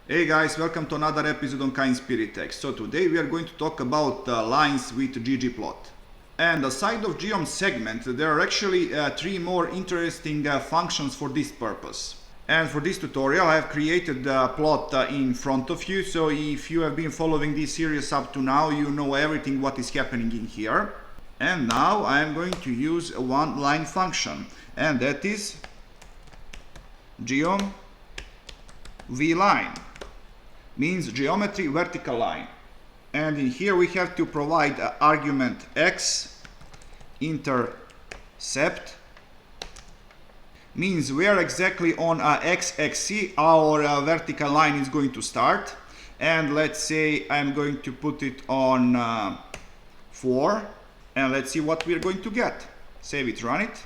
Hey guys, welcome to another episode on Kind Spirit Tech. So today we are going to talk about lines with GGPlot. And aside of GEOM segment, there are actually three more interesting functions for this purpose. And for this tutorial I have created a plot in front of you, so if you have been following this series up to now, you know everything what is happening in here. And now I am going to use one line function, and that is GEOM VLINE. Means geometry vertical line, and in here we have to provide argument x intercept, means where exactly on x-axis our vertical line is going to start, and let's say I'm going to put it on 4, and let's see what we're going to get. Save it, run it,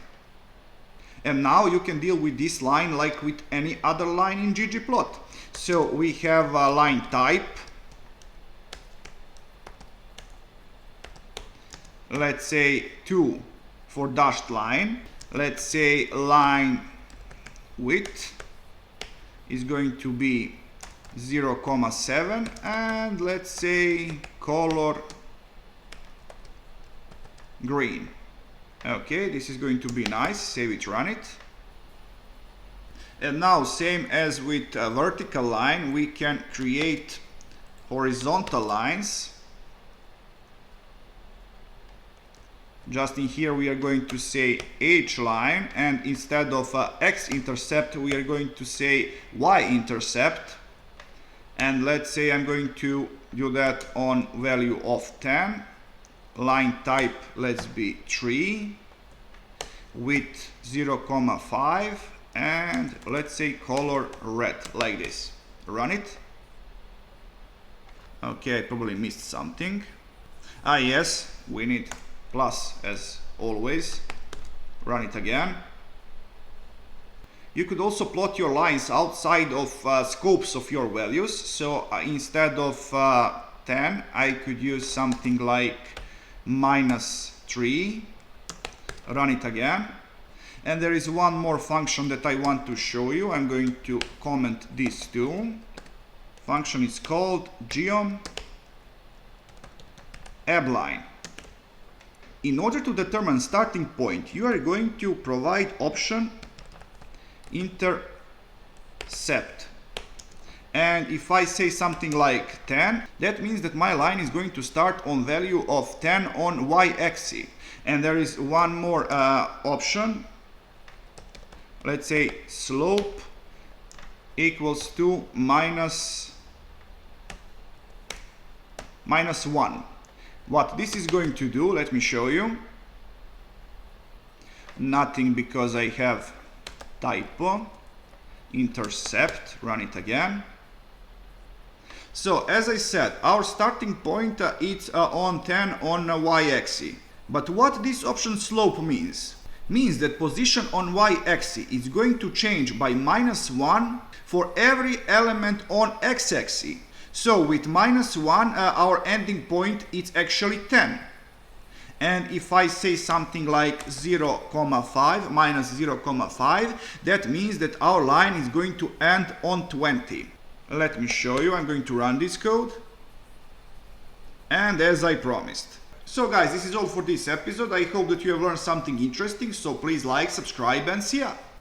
and now you can deal with this line like with any other line in GGPlot. So we have a line type, let's say 2 for dashed line, let's say line width is going to be 0,7, and let's say color green. Okay, this is going to be nice. Save it, run it. And now, same as with a vertical line, we can create horizontal lines. Just in here we are going to say H line, and instead of x-intercept we are going to say y-intercept. And let's say I'm going to do that on value of 10. Line type, let's be 3, width 0,5, and let's say color red, like this. Run it. Okay, I probably missed something. Yes, we need plus as always. Run it again. You could also plot your lines outside of scopes of your values. So instead of 10, I could use something like -3. Run it again. And there is one more function that I want to show you. I'm going to comment this too. Function is called GEOM ABLINE. In order to determine starting point, you are going to provide option intercept. And if I say something like 10, that means that my line is going to start on value of 10 on y-axis. And there is one more option. Let's say slope equals to minus 1. What this is going to do, let me show you. Nothing, because I have typo. Intercept, run it again. So as I said, our starting point is on 10 on y-axis. But what this option slope means that position on y-axis is going to change by -1 for every element on x-axis. So with -1 our ending point is actually 10. And if I say something like 0,5 minus 0,5, that means that our line is going to end on 20. Let me show you. I'm going to run this code. And as I promised. So guys, this is all for this episode. I hope that you have learned something interesting. So please like, subscribe, and see ya!